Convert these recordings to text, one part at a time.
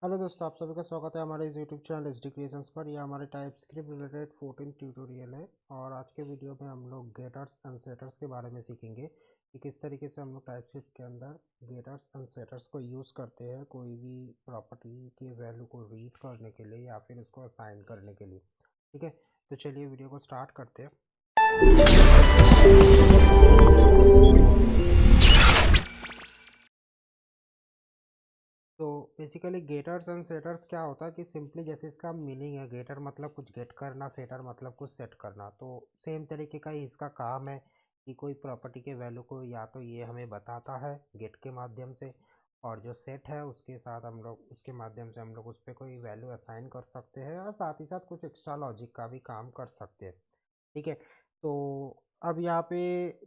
Hello दोस्तों, आप सभी का स्वागत है हमारे इस यूट्यूब चैनल एचडी क्रिएशंस पर। यह हमारे टाइपस्क्रिप्ट रिलेटेड 14 ट्यूटोरियल है और आज के वीडियो में हम लोग गेटर्स एंड सेटर्स के बारे में सीखेंगे कि किस तरीके से हम लोग टाइपस्क्रिप्ट के अंदर गेटर्स एंड सेटर्स को यूज़ करते हैं कोई भी प्रॉपर्टी के वैल्यू को रीड करने के लिए या फिर उसको असाइन करने के लिए। ठीक है, तो चलिए वीडियो को स्टार्ट करते हैं। तो बेसिकली गेटर्स एंड सेटर्स क्या होता है कि सिंपली जैसे इसका मीनिंग है, गेटर मतलब कुछ गेट करना, सेटर मतलब कुछ सेट करना। तो सेम तरीके का ही इसका काम है कि कोई प्रॉपर्टी के वैल्यू को या तो ये हमें बताता है गेट के माध्यम से, और जो सेट है उसके साथ हम लोग उसके माध्यम से हम लोग उस पर कोई वैल्यू असाइन कर सकते हैं और साथ ही साथ कुछ एक्स्ट्रा लॉजिक का भी काम कर सकते हैं। ठीक है, तो अब यहाँ पे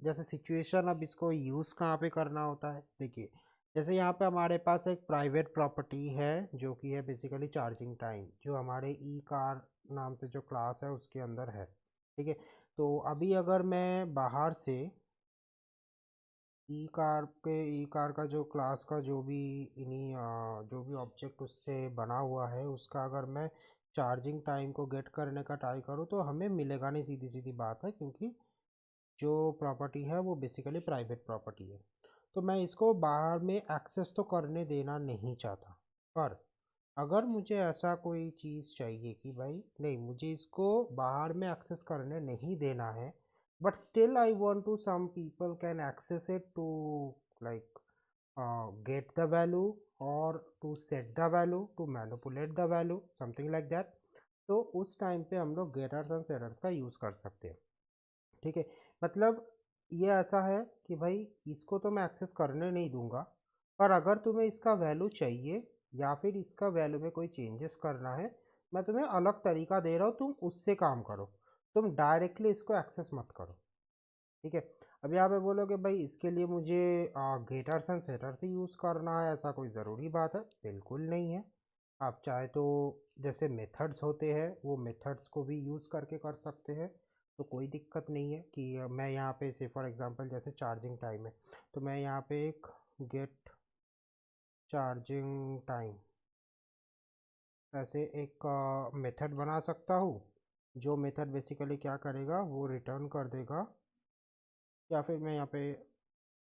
जैसे सिचुएशन, अब इसको यूज़ कहाँ पे करना होता है, देखिए जैसे यहाँ पे हमारे पास एक प्राइवेट प्रॉपर्टी है जो कि है बेसिकली चार्जिंग टाइम, जो हमारे ई कार नाम से जो क्लास है उसके अंदर है। ठीक है, तो अभी अगर मैं बाहर से ई कार का जो क्लास का जो भी जो भी ऑब्जेक्ट उससे बना हुआ है उसका अगर मैं चार्जिंग टाइम को गेट करने का ट्राई करूँ तो हमें मिलेगा नहीं, सीधी सीधी बात है, क्योंकि जो प्रॉपर्टी है वो बेसिकली प्राइवेट प्रॉपर्टी है। तो मैं इसको बाहर में एक्सेस तो करने देना नहीं चाहता, पर अगर मुझे ऐसा कोई चीज़ चाहिए कि भाई नहीं, मुझे इसको बाहर में एक्सेस करने नहीं देना है, but still I want to some people can access it to like get the value or to set the value to manipulate the value something like that, तो उस टाइम पे हम लोग गेटर्स एंड सेटर्स का use कर सकते हैं। ठीक है, मतलब ये ऐसा है कि भाई इसको तो मैं एक्सेस करने नहीं दूंगा, पर अगर तुम्हें इसका वैल्यू चाहिए या फिर इसका वैल्यू में कोई चेंजेस करना है, मैं तुम्हें अलग तरीका दे रहा हूँ, तुम उससे काम करो, तुम डायरेक्टली इसको एक्सेस मत करो। ठीक है, अब यहाँ पे बोलोगे भाई इसके लिए मुझे गेटर्स एंड सेटर्स ही यूज़ करना है, ऐसा कोई ज़रूरी बात है? बिल्कुल नहीं है। आप चाहे तो जैसे मेथड्स होते हैं वो मेथड्स को भी यूज़ करके कर सकते हैं, तो कोई दिक्कत नहीं है कि मैं यहाँ पे से फॉर एग्जांपल जैसे चार्जिंग टाइम है तो मैं यहाँ पे एक गेट चार्जिंग टाइम ऐसे एक मेथड बना सकता हूँ, जो मेथड बेसिकली क्या करेगा, वो रिटर्न कर देगा, या फिर मैं यहाँ पे,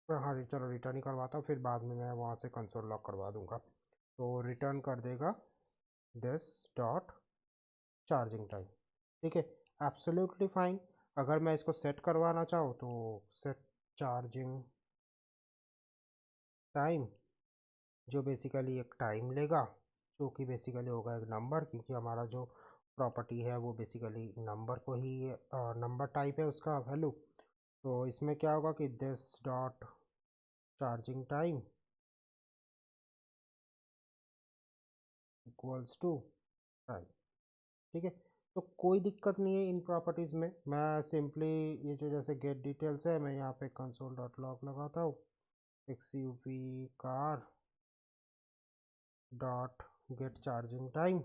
हाँ चलो रिटर्न ही करवाता हूँ, फिर बाद में मैं वहाँ से कंसोल लॉक करवा दूँगा। तो रिटर्न कर देगा दिस डॉट चार्जिंग टाइम। ठीक है, एब्सोल्युटली फाइन। अगर मैं इसको सेट करवाना चाहूँ तो सेट चार्जिंग टाइम, जो बेसिकली एक टाइम लेगा, जो कि बेसिकली होगा एक नंबर, क्योंकि हमारा जो प्रॉपर्टी है वो बेसिकली नंबर को ही, नंबर टाइप है उसका वैल्यू। तो इसमें क्या होगा कि this dot charging time equals to time. ठीक है, तो कोई दिक्कत नहीं है इन प्रॉपर्टीज़ में। मैं सिंपली ये जो जैसे गेट डिटेल्स है, मैं यहाँ पे कंसोल डॉट लॉग लगाता हूँ, X U V car dot get charging time,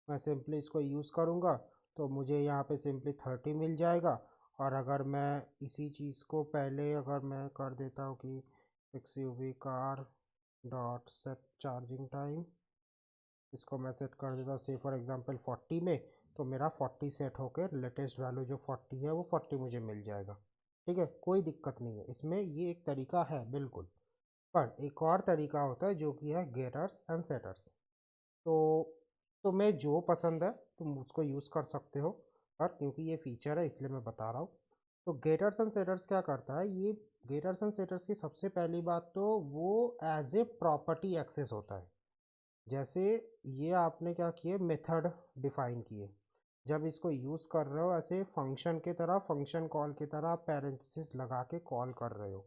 मैं सिंपली इसको यूज़ करूँगा तो मुझे यहाँ पे सिंपली 30 मिल जाएगा। और अगर मैं इसी चीज़ को पहले अगर मैं कर देता हूँ कि X U V car dot set charging time, इसको मैं सेट कर देता हूँ से फॉर एग्जांपल 40 में, तो मेरा 40 सेट होकर लेटेस्ट वैल्यू जो 40 है वो 40 मुझे मिल जाएगा। ठीक है, कोई दिक्कत नहीं है इसमें, ये एक तरीका है बिल्कुल। पर एक और तरीका होता है जो कि है गेटर्स एंड सेटर्स। तो तुम्हें जो पसंद है तुम उसको यूज़ कर सकते हो, पर क्योंकि ये फीचर है इसलिए मैं बता रहा हूँ। तो गेटर्स एंड सेटर्स क्या करता है, ये गेटर्स एंड सेटर्स की सबसे पहली बात तो वो एज ए प्रॉपर्टी एक्सेस होता है। जैसे ये आपने क्या किए, मेथड डिफाइन किए, जब इसको यूज़ कर रहे हो ऐसे फंक्शन के तरह, फंक्शन कॉल की तरह पैरेंथेसिस लगा के कॉल कर रहे हो।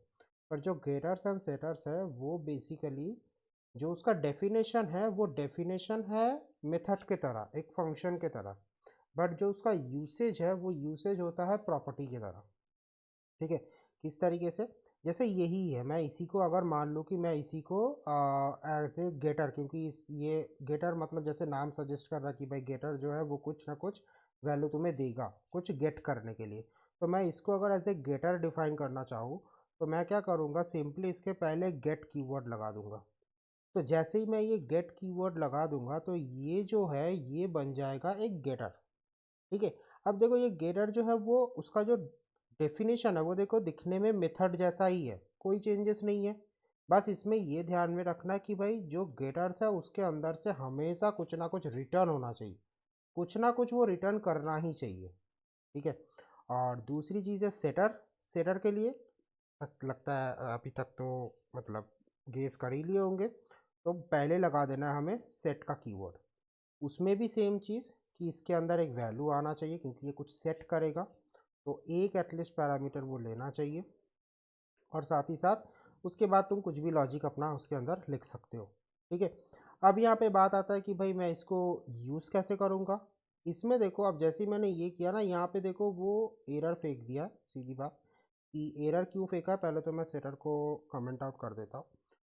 पर जो गेटर्स एंड सेटर्स है वो बेसिकली जो उसका डेफिनेशन है वो डेफिनेशन है मेथड के तरह, एक फंक्शन के तरह, बट जो उसका यूसेज है वो यूसेज होता है प्रॉपर्टी की तरह। ठीक है, किस तरीके से, जैसे यही है, मैं इसी को अगर मान लूँ कि मैं इसी को एज ए गेटर, क्योंकि इस ये गेटर मतलब जैसे नाम सजेस्ट कर रहा है कि भाई गेटर जो है वो कुछ ना कुछ वैल्यू तुम्हें देगा कुछ गेट करने के लिए। तो मैं इसको अगर एज ए गेटर डिफाइन करना चाहूँ तो मैं क्या करूँगा, सिंपली इसके पहले गेट कीवर्ड लगा दूंगा। तो जैसे ही मैं ये गेट कीवर्ड लगा दूंगा तो ये जो है ये बन जाएगा एक गेटर। ठीक है, अब देखो ये गेटर जो है वो उसका जो डेफिनेशन है वो देखो दिखने में मेथड जैसा ही है, कोई चेंजेस नहीं है। बस इसमें ये ध्यान में रखना कि भाई जो गेटर्स है उसके अंदर से हमेशा कुछ ना कुछ रिटर्न होना चाहिए, कुछ ना कुछ वो रिटर्न करना ही चाहिए। ठीक है, और दूसरी चीज़ है सेटर। सेटर के लिए लगता है अभी तक तो मतलब गेस कर ही लिए होंगे, तो पहले लगा देना है हमें सेट का कीवर्ड। उसमें भी सेम चीज़ कि इसके अंदर एक वैल्यू आना चाहिए क्योंकि ये कुछ सेट करेगा, तो एक एटलीस्ट पैरामीटर वो लेना चाहिए, और साथ ही साथ उसके बाद तुम कुछ भी लॉजिक अपना उसके अंदर लिख सकते हो। ठीक है, अब यहाँ पे बात आता है कि भाई मैं इसको यूज़ कैसे करूँगा। इसमें देखो अब जैसे ही मैंने ये किया ना, यहाँ पे देखो वो एरर फेंक दिया, सीधी बात कि एरर क्यों फेंका है, पहले तो मैं सेटर को कमेंट आउट कर देता हूँ।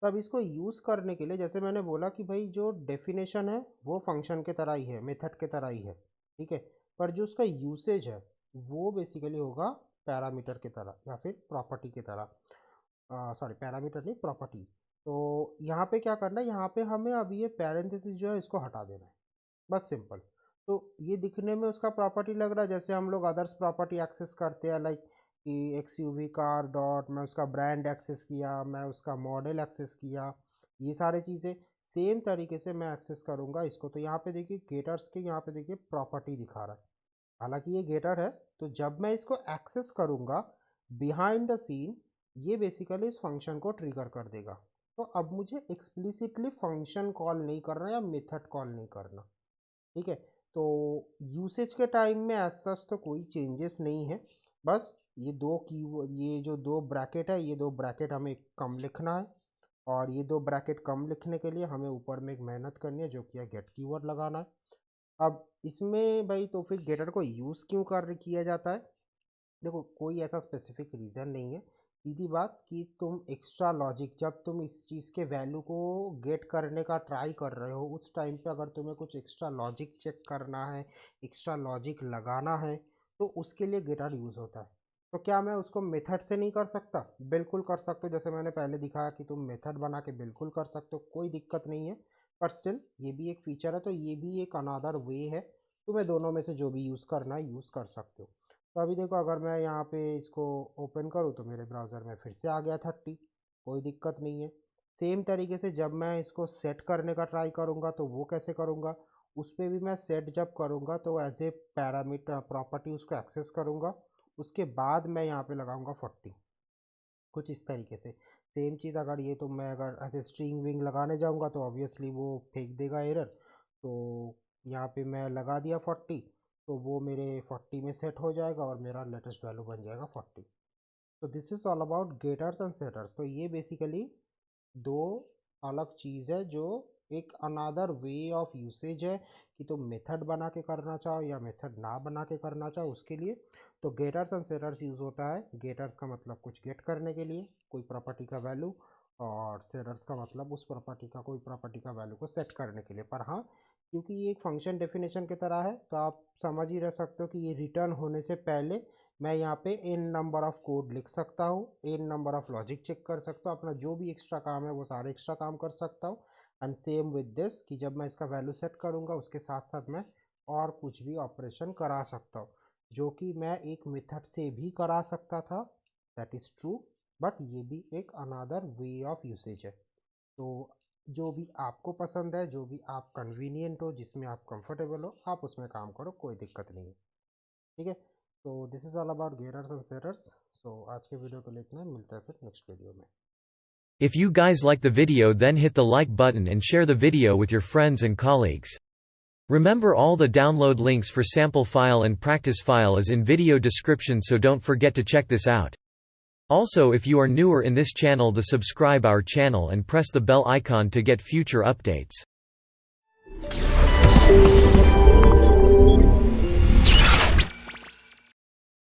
तो अब इसको यूज़ करने के लिए जैसे मैंने बोला कि भाई जो डेफिनेशन है वो फंक्शन के तरह ही है, मेथड के तरह ही है। ठीक है, पर जो उसका यूसेज है वो बेसिकली होगा पैरामीटर की तरह या फिर प्रॉपर्टी की तरह। सॉरी, पैरामीटर नहीं, प्रॉपर्टी। तो यहाँ पे क्या करना है, यहाँ पे हमें अब ये पैरेंथेसिस जो है इसको हटा देना है, बस सिंपल। तो ये दिखने में उसका प्रॉपर्टी लग रहा है जैसे हम लोग अदर्स प्रॉपर्टी एक्सेस करते हैं, लाइक कि XUV कार डॉट, मैं उसका ब्रांड एक्सेस किया, मैं उसका मॉडल एक्सेस किया, ये सारी चीज़ें सेम तरीके से मैं एक्सेस करूँगा इसको। तो यहाँ पे देखिए गेटर्स के यहाँ पे देखिए प्रॉपर्टी दिखा रहा है, हालांकि ये गेटर है। तो जब मैं इसको एक्सेस करूँगा बिहाइंड द सीन, ये बेसिकली इस फंक्शन को ट्रिगर कर देगा। तो अब मुझे एक्सप्लिसिटली फंक्शन कॉल नहीं करना या मेथड कॉल नहीं करना। ठीक है, तो यूसेज के टाइम में एज सच तो कोई चेंजेस नहीं है, बस ये जो दो ब्रैकेट है, ये दो ब्रैकेट हमें कम लिखना है, और ये दो ब्रैकेट कम लिखने के लिए हमें ऊपर में एक मेहनत करनी है जो कि है गेट कीवर्ड लगाना है। अब इसमें भाई तो फिर गेटर को यूज़ क्यों कर किया जाता है, देखो कोई ऐसा स्पेसिफिक रीज़न नहीं है, सीधी बात कि तुम एक्स्ट्रा लॉजिक जब तुम इस चीज़ के वैल्यू को गेट करने का ट्राई कर रहे हो उस टाइम पे अगर तुम्हें कुछ एक्स्ट्रा लॉजिक चेक करना है, एक्स्ट्रा लॉजिक लगाना है, तो उसके लिए गेटर यूज़ होता है। तो क्या मैं उसको मेथड से नहीं कर सकता, बिल्कुल कर सकते हो, जैसे मैंने पहले दिखाया कि तुम मेथड बना के बिल्कुल कर सकते हो, कोई दिक्कत नहीं है। पर स्टिल ये भी एक फीचर है, तो ये भी एक अनदर वे है, तुम्हें दोनों में से जो भी यूज़ करना है यूज़ कर सकते हो। तो अभी देखो अगर मैं यहाँ पे इसको ओपन करूँ तो मेरे ब्राउज़र में फिर से आ गया 30, कोई दिक्कत नहीं है। सेम तरीके से जब मैं इसको सेट करने का ट्राई करूँगा तो वो कैसे करूँगा, उस पर भी मैं सेट जब करूँगा तो एज ए पैरामीटर प्रॉपर्टी उसको एक्सेस करूँगा, उसके बाद मैं यहाँ पे लगाऊँगा 40, कुछ इस तरीके से। सेम चीज़ अगर ये तो मैं अगर ऐसे स्ट्रिंग विंग लगाने जाऊँगा तो ऑब्वियसली वो फेंक देगा एरर। तो यहाँ पे मैं लगा दिया 40, तो वो मेरे 40 में सेट हो जाएगा और मेरा लेटेस्ट वैल्यू बन जाएगा 40। तो this is all about getters and setters. तो ये बेसिकली दो अलग चीज़ है जो एक अनदर वे ऑफ यूसेज है कि तुम मेथड बना के करना चाहो या मेथड ना बना के करना चाहो उसके लिए। तो गेटर्स एंड सेटर्स यूज़ होता है, गेटर्स का मतलब कुछ गेट करने के लिए कोई प्रॉपर्टी का वैल्यू, और सेटर्स का मतलब उस प्रॉपर्टी का कोई प्रॉपर्टी का वैल्यू को सेट करने के लिए। पर हाँ, क्योंकि ये एक फंक्शन डेफिनेशन की तरह है तो आप समझ ही रह सकते हो कि ये रिटर्न होने से पहले मैं यहाँ पे n नंबर ऑफ कोड लिख सकता हूँ, n number of logic check कर सकता हूँ, अपना जो भी एक्स्ट्रा काम है वो सारे एक्स्ट्रा काम कर सकता हूँ। एंड सेम विद दिस कि जब मैं इसका वैल्यू सेट करूँगा उसके साथ साथ मैं और कुछ भी ऑपरेशन करा सकता हूँ, जो कि मैं एक मेथड से भी करा सकता था, दैट इज़ ट्रू, बट ये भी एक अनदर वे ऑफ यूसेज है। तो जो भी आपको पसंद है, जो भी आप कन्वीनियंट हो, जिसमें आप कंफर्टेबल हो, आप उसमें काम करो, कोई दिक्कत नहीं है। ठीक है, तो this is all about getters and setters. So आज के वीडियो को इतना ही, मिलते हैं फिर नेक्स्ट वीडियो में। If you guys like the video, then hit the like button and share the video with your friends and colleagues. Remember, all the download links for sample file and practice file is in video description, so don't forget to check this out. Also, if you are newer in this channel, then subscribe our channel and press the bell icon to get future updates.